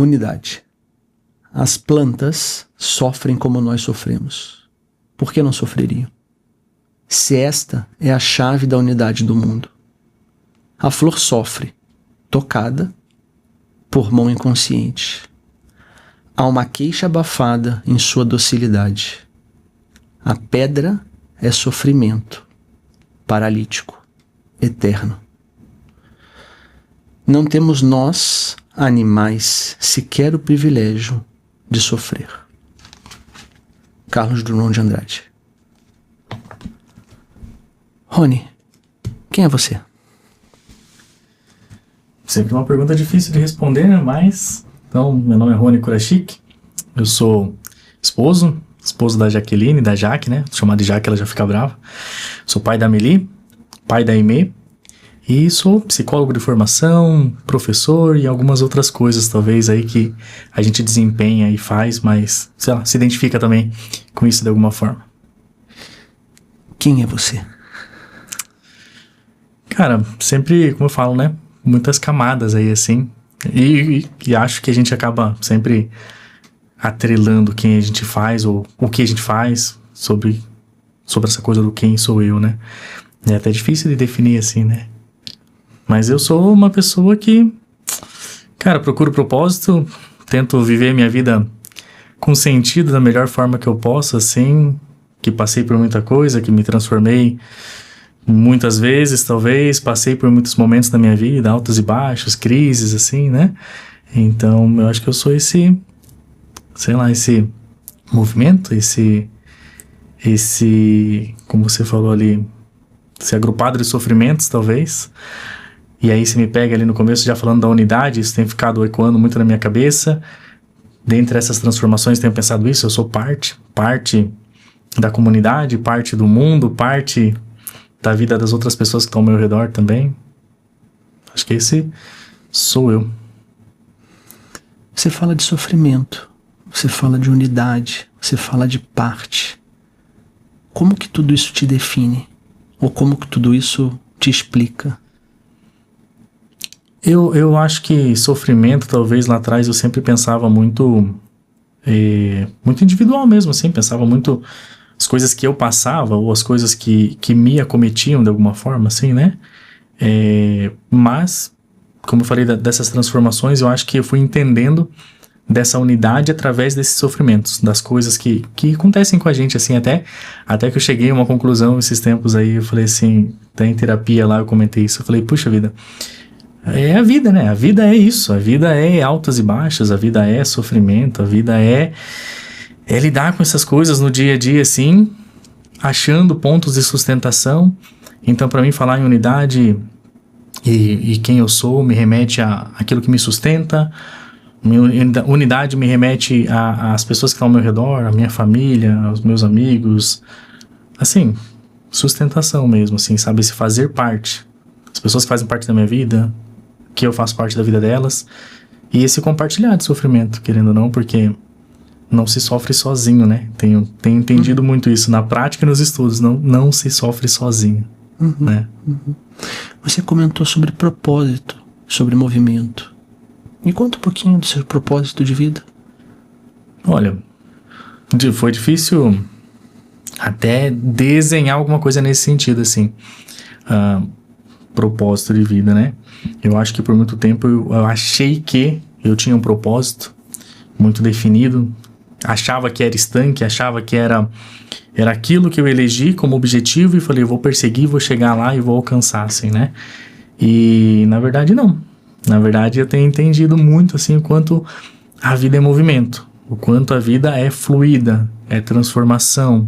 Unidade. As plantas sofrem como nós sofremos. Por que não sofreriam? Se esta é a chave da unidade do mundo. A flor sofre, tocada por mão inconsciente. Há uma queixa abafada em sua docilidade. A pedra é sofrimento, paralítico, eterno. Não temos nós, animais, sequer o privilégio de sofrer. Carlos Drummond de Andrade. Rony, quem é você? Sempre uma pergunta difícil de responder, né? Mas, então, meu nome é Rony Kurashik. Eu sou esposo da Jaqueline, da Jaque, né? Chamar de Jaque, ela já fica brava. Sou pai da Amelie, pai da Aimee. E sou psicólogo de formação, professor e algumas outras coisas, talvez, aí que a gente desempenha e faz, mas, sei lá, se identifica também com isso de alguma forma. Quem é você? Cara, sempre, como eu falo, né? Muitas camadas aí, assim. E acho que a gente acaba sempre atrelando quem a gente faz ou o que a gente faz sobre essa coisa do quem sou eu, né? É até difícil de definir assim, né? Mas eu sou uma pessoa que, cara, procuro propósito, tento viver minha vida com sentido da melhor forma que eu posso, assim, que passei por muita coisa, que me transformei muitas vezes, talvez, passei por muitos momentos da minha vida, altos e baixos, crises, assim, né? Então, eu acho que eu sou esse, sei lá, esse movimento, esse, como você falou ali, esse agrupado de sofrimentos, talvez. E aí você me pega ali no começo já falando da unidade, isso tem ficado ecoando muito na minha cabeça. Dentre essas transformações tenho pensado isso, eu sou parte da comunidade, parte do mundo, parte da vida das outras pessoas que estão ao meu redor também. Acho que esse sou eu. Você fala de sofrimento, você fala de unidade, você fala de parte. Como que tudo isso te define? Ou como que tudo isso te explica? Eu acho que sofrimento, talvez lá atrás eu sempre pensava muito individual mesmo, assim, pensava muito as coisas que eu passava ou as coisas que me acometiam de alguma forma, assim, né? Mas, como eu falei dessas transformações, eu acho que eu fui entendendo dessa unidade através desses sofrimentos, das coisas que acontecem com a gente, assim, até que eu cheguei a uma conclusão esses tempos aí, eu falei assim, até em terapia lá eu comentei isso, eu falei, puxa vida, é a vida, né? A vida é isso, a vida é altas e baixas, a vida é sofrimento, a vida é lidar com essas coisas no dia a dia, assim, achando pontos de sustentação. Então, para mim, falar em unidade e quem eu sou me remete àquilo que me sustenta. Unidade me remete às pessoas que estão ao meu redor, à minha família, aos meus amigos. Assim, sustentação mesmo, assim, sabe? Se fazer parte. As pessoas que fazem parte da minha vida, que eu faço parte da vida delas. E esse compartilhar de sofrimento, querendo ou não, porque não se sofre sozinho, né? Tenho entendido muito isso na prática e nos estudos. Não se sofre sozinho, né? Você comentou sobre propósito, sobre movimento. Me conta um pouquinho do seu propósito de vida. Olha, foi difícil até desenhar alguma coisa nesse sentido, assim. Propósito de vida, né? Eu acho que por muito tempo eu achei que eu tinha um propósito muito definido. Achava que era estanque, achava que era aquilo que eu elegi como objetivo e falei, eu vou perseguir, vou chegar lá e vou alcançar, assim, né? E na verdade não. Na verdade eu tenho entendido muito, assim, o quanto a vida é movimento, o quanto a vida é fluida, é transformação,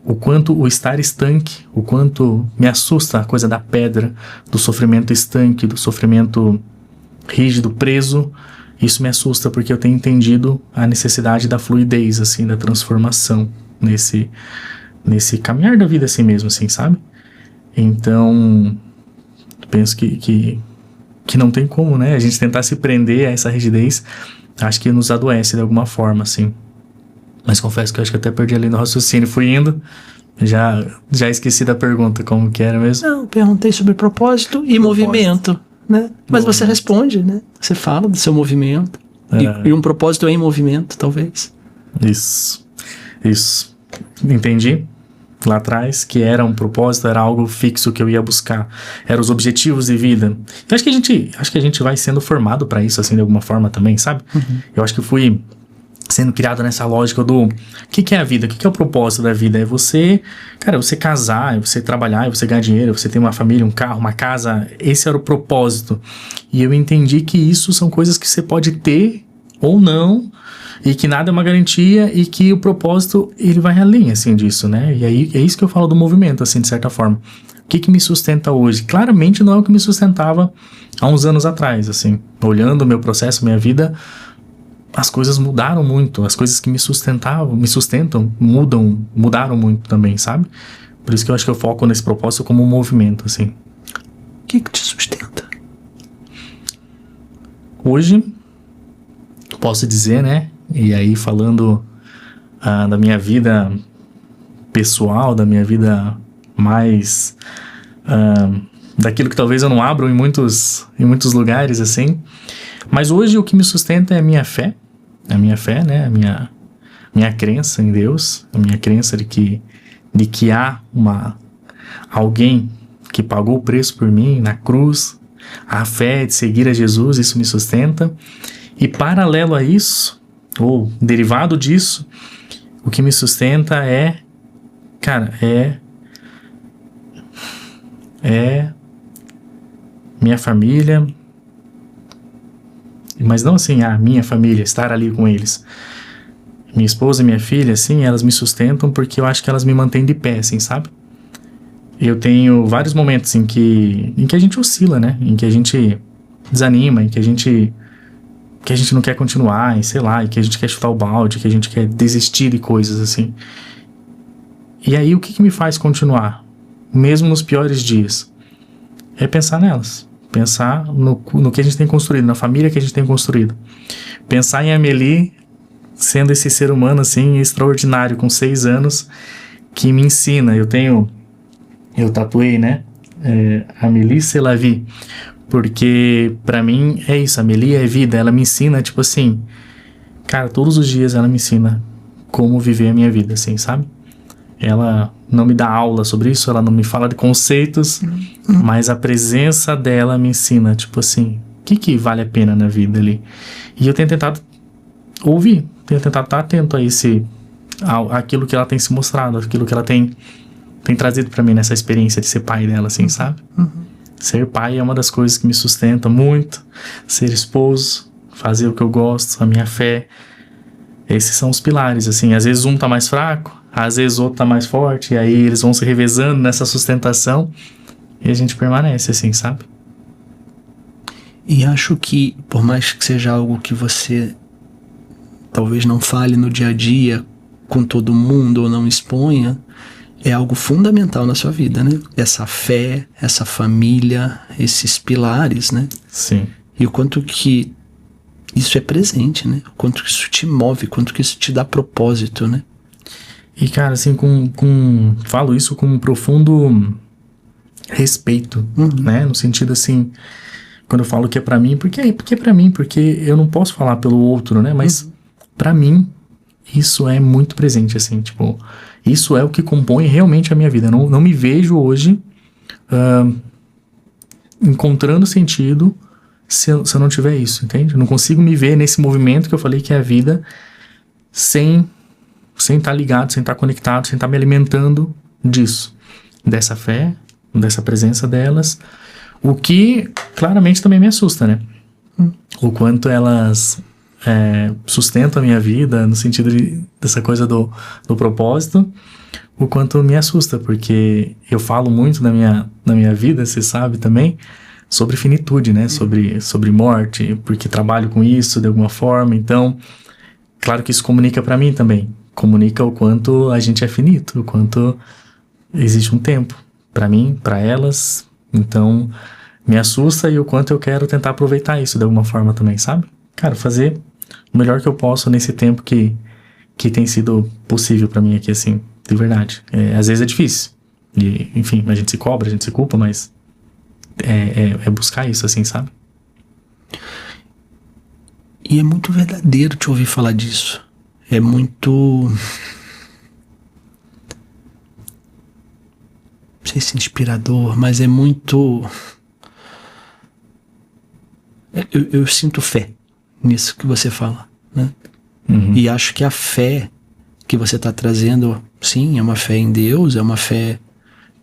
o quanto o estar estanque, o quanto me assusta a coisa da pedra, do sofrimento estanque, do sofrimento rígido, preso. Isso me assusta porque eu tenho entendido a necessidade da fluidez, assim, da transformação nesse caminhar da vida assim mesmo, assim, sabe? Então, penso que não tem como, né? A gente tentar se prender a essa rigidez, acho que nos adoece de alguma forma, assim. Mas confesso que eu acho que até perdi ali no raciocínio, fui indo, já esqueci da pergunta, como que era mesmo? Não, perguntei sobre propósito e movimento, né? Mas você responde, né? Você fala do seu movimento. E um propósito em movimento, talvez. Isso. Entendi lá atrás que era um propósito, era algo fixo que eu ia buscar, eram os objetivos de vida. Eu acho que a gente vai sendo formado para isso, assim, de alguma forma também, sabe? Eu acho que fui sendo criado nessa lógica do o que é a vida, o que é o propósito da vida? É você, cara, você casar, é você trabalhar, é você ganhar dinheiro, é você ter uma família, um carro, uma casa. Esse era o propósito. E eu entendi que isso são coisas que você pode ter ou não, e que nada é uma garantia, e que o propósito, ele vai além, assim, disso, né? E aí, é isso que eu falo do movimento, assim, de certa forma. O que me sustenta hoje? Claramente não é o que me sustentava há uns anos atrás, assim. Olhando o meu processo, minha vida, as coisas mudaram muito. As coisas que me sustentam, mudaram muito também, sabe? Por isso que eu acho que eu foco nesse propósito como um movimento, assim. O que te sustenta? Hoje, posso dizer, né? E aí falando da minha vida pessoal, da minha vida mais daquilo que talvez eu não abro em muitos lugares, assim. Mas hoje o que me sustenta é a minha fé, né? A minha crença em Deus, a minha crença de que há alguém que pagou o preço por mim na cruz, a fé de seguir a Jesus, isso me sustenta. E paralelo a isso, ou derivado disso, o que me sustenta é minha família, mas não assim, minha família, estar ali com eles. Minha esposa e minha filha, assim, elas me sustentam porque eu acho que elas me mantêm de pé, assim, sabe? Eu tenho vários momentos em que a gente oscila, né? Em que a gente desanima, em que a gente não quer continuar, e sei lá, e que a gente quer chutar o balde, que a gente quer desistir de coisas, assim. E aí, o que me faz continuar? Mesmo nos piores dias? É pensar nelas. Pensar no que a gente tem construído, na família que a gente tem construído. Pensar em Amélie sendo esse ser humano, assim, extraordinário, com 6 anos, que me ensina. Eu tatuei, né? Amélie c'est la vie. Porque pra mim é isso, a Amélie é vida, ela me ensina, tipo assim, cara, todos os dias ela me ensina como viver a minha vida, assim, sabe? Ela não me dá aula sobre isso, ela não me fala de conceitos, mas a presença dela me ensina, tipo assim, o que vale a pena na vida ali? E eu tenho tentado ouvir, tenho tentado estar atento a aquilo que ela tem se mostrado, aquilo que ela tem trazido pra mim nessa experiência de ser pai dela, assim, sabe? Ser pai é uma das coisas que me sustenta muito. Ser esposo, fazer o que eu gosto, a minha fé. Esses são os pilares, assim. Às vezes um tá mais fraco, às vezes o outro tá mais forte, e aí eles vão se revezando nessa sustentação e a gente permanece, assim, sabe? E acho que, por mais que seja algo que você talvez não fale no dia a dia com todo mundo ou não exponha, é algo fundamental na sua vida, né? Essa fé, essa família, esses pilares, né? Sim. E o quanto que isso é presente, né? O quanto que isso te move, o quanto que isso te dá propósito, né? E, cara, assim, falo isso com um profundo respeito, né? No sentido, assim, quando eu falo que é pra mim, porque é pra mim, porque eu não posso falar pelo outro, né? Mas, pra mim, isso é muito presente, assim, tipo, isso é o que compõe realmente a minha vida. Eu não me vejo hoje encontrando sentido se eu não tiver isso, entende? Eu não consigo me ver nesse movimento que eu falei que é a vida sem estar ligado, sem estar conectado, sem estar me alimentando disso, dessa fé, dessa presença delas, o que claramente também me assusta, né? O quanto elas sustentam a minha vida, no sentido dessa coisa do propósito, o quanto me assusta, porque eu falo muito na minha vida, você sabe também, sobre finitude, né? Sobre morte, porque trabalho com isso de alguma forma. Então, claro que isso comunica pra mim também. Comunica o quanto a gente é finito, o quanto existe um tempo pra mim, pra elas. Então, me assusta e o quanto eu quero tentar aproveitar isso de alguma forma também, sabe? Cara, fazer o melhor que eu posso nesse tempo que tem sido possível pra mim aqui, assim, de verdade. Às vezes é difícil. E, enfim, a gente se cobra, a gente se culpa, mas é buscar isso, assim, sabe? E é muito verdadeiro te ouvir falar disso. É muito... não sei se inspirador, mas é muito... Eu sinto fé nisso que você fala, né? E acho que a fé que você está trazendo, sim, é uma fé em Deus, é uma fé,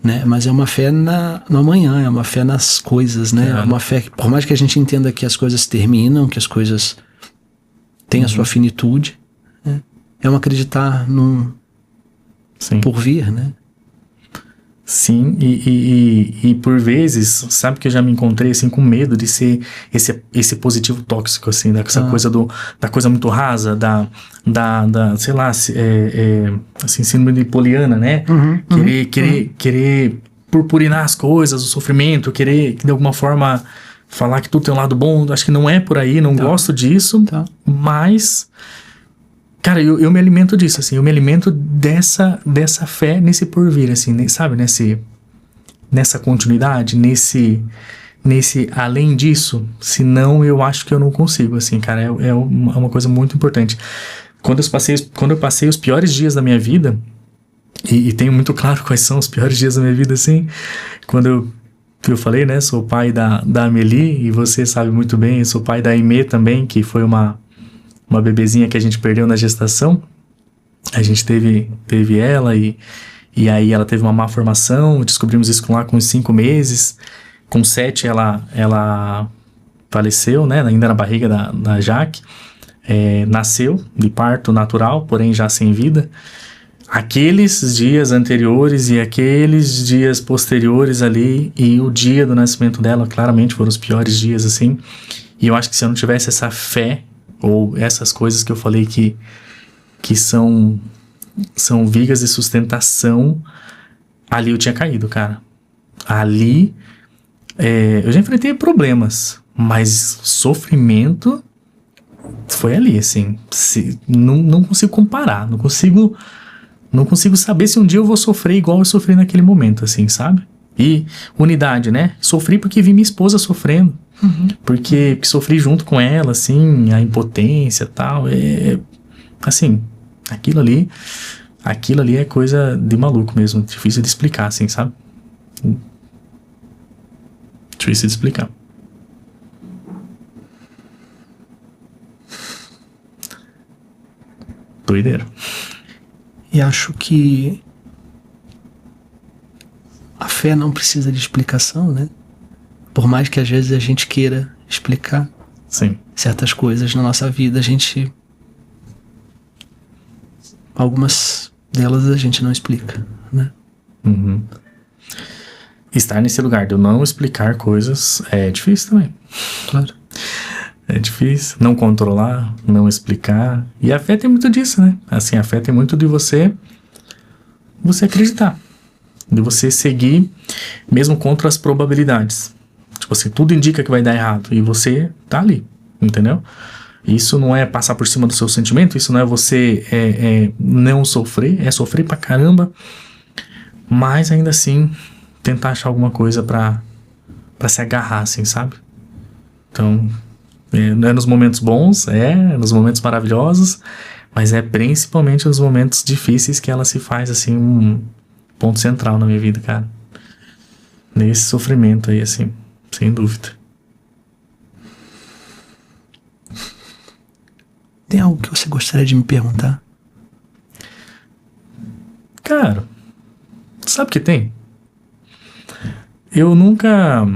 né? Mas é uma fé no amanhã, é uma fé nas coisas, né? É uma fé que, por mais que a gente entenda que as coisas terminam, que as coisas têm a sua finitude, né? É um acreditar num porvir, né? Sim, e por vezes, sabe que eu já me encontrei assim com medo de ser esse positivo tóxico, assim, dessa coisa da coisa muito rasa, da sei lá, assim, síndrome de Poliana, né? Querer purpurinar as coisas, o sofrimento, querer de alguma forma falar que tudo tem um lado bom. Acho que não é por aí, não gosto disso, mas... cara, eu me alimento disso, assim, eu me alimento dessa fé nesse porvir, assim, sabe, nessa continuidade, nesse além disso, senão eu acho que eu não consigo, assim, cara, é uma coisa muito importante. Quando eu passei os piores dias da minha vida, e tenho muito claro quais são os piores dias da minha vida, assim, quando eu falei, né, sou pai da Amelie, e você sabe muito bem, eu sou pai da Aimee também, que foi uma bebezinha que a gente perdeu na gestação. A gente teve ela e aí ela teve uma má formação, descobrimos isso lá com uns 5 meses. Com 7 ela faleceu, né, ainda na barriga da Jaque. Nasceu de parto natural, porém já sem vida. Aqueles dias anteriores e aqueles dias posteriores ali e o dia do nascimento dela claramente foram os piores dias, assim. E eu acho que se eu não tivesse essa fé ou essas coisas que eu falei que são vigas de sustentação, ali eu tinha caído, cara. Ali, eu já enfrentei problemas, mas sofrimento foi ali, assim. Não consigo comparar, não consigo saber se um dia eu vou sofrer igual eu sofri naquele momento, assim, sabe? E unidade, né? Sofri porque vi minha esposa sofrendo. Porque sofri junto com ela, assim, a impotência e tal, assim, aquilo ali é coisa de maluco mesmo, difícil de explicar, assim, sabe? Difícil de explicar. Doideira. E acho que a fé não precisa de explicação, né? Por mais que às vezes a gente queira explicar certas coisas na nossa vida, algumas delas a gente não explica, né? Estar nesse lugar de eu não explicar coisas é difícil também. Claro. É difícil não controlar, não explicar. E a fé tem muito disso, né? Assim, a fé tem muito de você acreditar, de você seguir mesmo contra as probabilidades. Tipo assim, tudo indica que vai dar errado e você tá ali, entendeu? Isso não é passar por cima do seu sentimento, isso não é você não sofrer, é sofrer pra caramba, mas ainda assim tentar achar alguma coisa pra se agarrar, assim, sabe? Então, não é nos momentos bons, nos momentos maravilhosos, mas é principalmente nos momentos difíceis que ela se faz, assim, um ponto central na minha vida, cara. Nesse sofrimento aí, assim. Sem dúvida. Tem algo que você gostaria de me perguntar? Cara, sabe o que tem? Eu nunca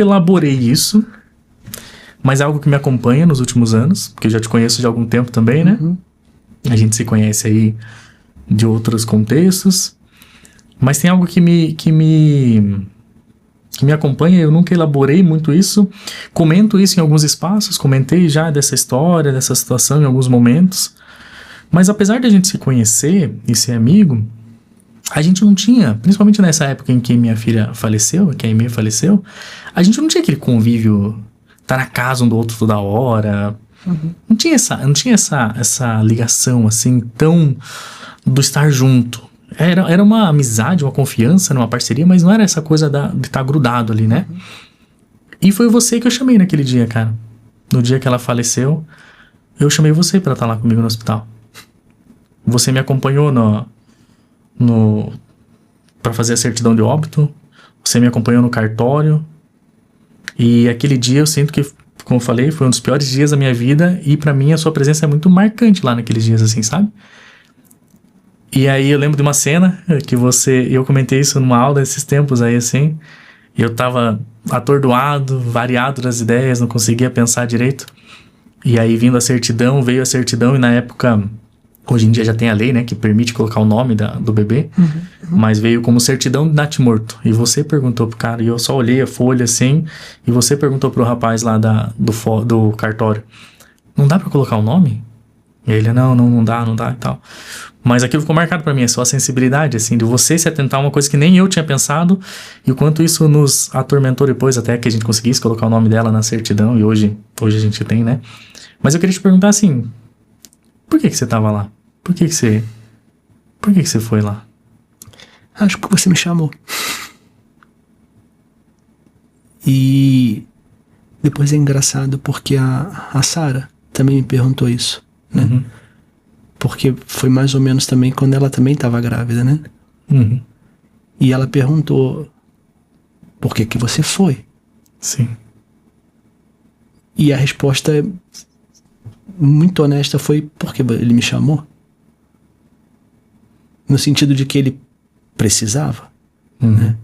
elaborei isso, mas é algo que me acompanha nos últimos anos, porque eu já te conheço de algum tempo também, né? A gente se conhece aí de outros contextos, mas tem algo que me acompanha, eu nunca elaborei muito isso, comento isso em alguns espaços, comentei já dessa história, dessa situação em alguns momentos, mas apesar de a gente se conhecer e ser amigo, a gente não tinha, principalmente nessa época em que minha filha faleceu, que a Aimee faleceu, a gente não tinha aquele convívio, estar na casa um do outro toda hora, não tinha essa ligação assim, tão do estar junto. Era uma amizade, uma confiança, uma parceria, mas não era essa coisa de estar grudado ali, né? E foi você que eu chamei naquele dia, cara. no dia que ela faleceu, eu chamei você pra estar lá comigo no hospital. Você me acompanhou pra fazer a certidão de óbito. Você me acompanhou no cartório. E aquele dia eu sinto que, como eu falei, foi um dos piores dias da minha vida. E pra mim a sua presença é muito marcante lá naqueles dias, assim, sabe? E aí eu lembro de uma cena que eu comentei isso numa aula esses tempos aí, assim. Eu tava atordoado, variado das ideias, não conseguia pensar direito. E aí veio a certidão, e na época, hoje em dia já tem a lei, né, que permite colocar o nome do bebê, mas veio como certidão de natimorto. E você perguntou pro cara, e eu só olhei a folha assim, e você perguntou pro rapaz lá do cartório, não dá pra colocar o nome? E aí ele, não dá e tal. Mas aquilo ficou marcado pra mim, a sua sensibilidade, assim, de você se atentar a uma coisa que nem eu tinha pensado, e o quanto isso nos atormentou depois, até que a gente conseguisse colocar o nome dela na certidão, e hoje a gente tem, né? Mas eu queria te perguntar assim, por que você tava lá? Por que você foi lá? Acho que você me chamou. E depois é engraçado porque a Sara também me perguntou isso, né? Uhum. Porque foi mais ou menos também quando ela também estava grávida, né? Uhum. E ela perguntou, por que você foi? Sim. E a resposta muito honesta foi, porque ele me chamou. No sentido de que ele precisava. Uhum. Né?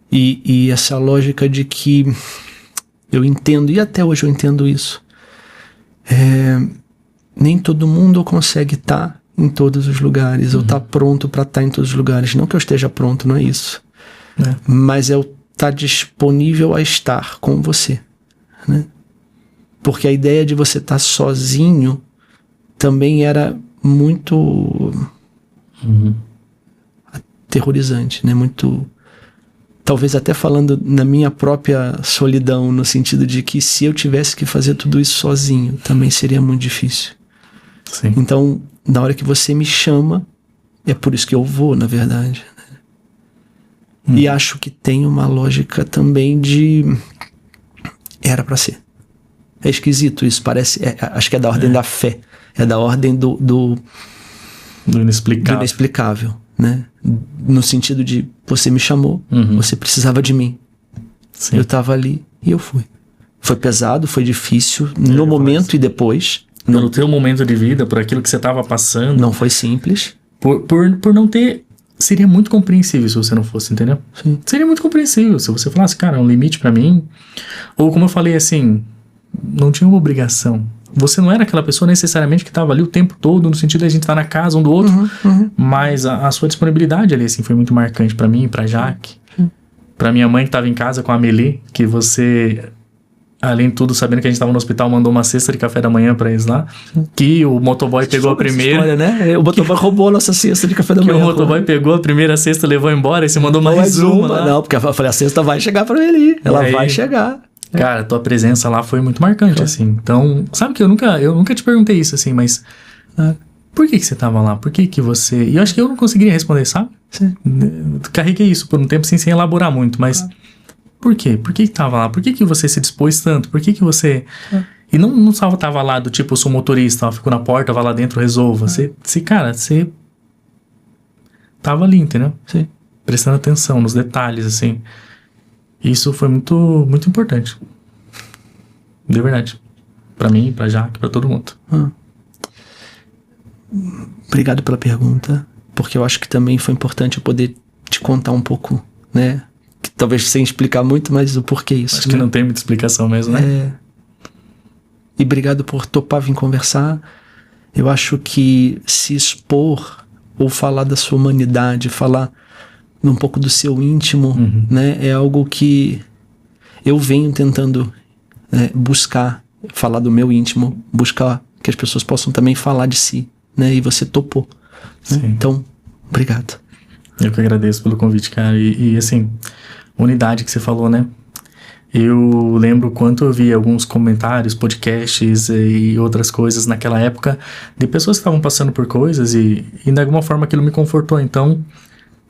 E essa lógica de que eu entendo, e até hoje eu entendo isso, nem todo mundo consegue estar em todos os lugares, ou estar pronto para estar em todos os lugares. Não que eu esteja pronto, não é isso. Mas é o estar disponível a estar com você, né? Porque a ideia de você estar sozinho também era muito aterrorizante, né? Muito, talvez até falando na minha própria solidão, no sentido de que se eu tivesse que fazer tudo isso sozinho, também seria muito difícil. Sim. Então, na hora que você me chama, é por isso que eu vou, na verdade. Né? E acho que tem uma lógica também de era pra ser. É esquisito isso, parece, acho que é da ordem da fé, é da ordem do inexplicável, né? No sentido de você me chamou, você precisava de mim. Sim. Eu tava ali e eu fui. Foi pesado, foi difícil no momento e depois. Pelo teu momento de vida, por aquilo que você estava passando. Não foi simples. Por não ter... Seria muito compreensível se você não fosse, entendeu? Sim. Seria muito compreensível se você falasse, cara, é um limite pra mim. Ou como eu falei assim, não tinha uma obrigação. Você não era aquela pessoa necessariamente que estava ali o tempo todo, no sentido de a gente estar na casa um do outro. Mas a sua disponibilidade ali, assim, foi muito marcante pra mim, pra Jaque. Pra minha mãe que estava em casa com a Amelie, que você... Além de tudo, sabendo que a gente estava no hospital, mandou uma cesta de café da manhã pra eles lá. Que o motoboy pegou a primeira. História, né? O motoboy roubou a nossa cesta de café da manhã. Que o motoboy pegou a primeira cesta, levou embora e você mandou mais uma lá. Não, porque eu falei, a cesta vai chegar pra ele. Ela vai chegar. Cara, tua presença lá foi muito marcante, assim. Então, sabe que eu nunca te perguntei isso, assim, mas... por que você tava lá? Por que você... E eu acho que eu não conseguiria responder, sabe? Sim. Carreguei isso por um tempo sem elaborar muito, mas... Por quê? Por que tava lá? Por que você se dispôs tanto? Por que você... E não só tava lá do tipo, eu sou motorista, eu fico na porta, vai lá dentro, resolva. Você tava ali, entendeu? Sim. Prestando atenção nos detalhes, assim. Isso foi muito, muito importante. De verdade. Pra mim, pra Jaque, pra todo mundo. Obrigado pela pergunta, porque eu acho que também foi importante eu poder te contar um pouco, né? Que talvez sem explicar muito, mas o porquê isso. Acho que não tem muita explicação mesmo, né? E obrigado por topar vir conversar. Eu acho que se expor ou falar da sua humanidade, falar um pouco do seu íntimo, né? É algo que eu venho tentando buscar, falar do meu íntimo, buscar que as pessoas possam também falar de si, né? E você topou. Né? Então, obrigado. Eu que agradeço pelo convite, cara. E assim, unidade que você falou, né? Eu lembro quanto eu vi alguns comentários, podcasts e outras coisas naquela época de pessoas que estavam passando por coisas e de alguma forma aquilo me confortou. Então,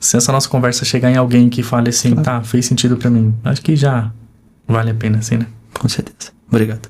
se essa nossa conversa chegar em alguém que fale assim, tá, fez sentido pra mim, acho que já vale a pena, assim, né? Com certeza. Obrigado.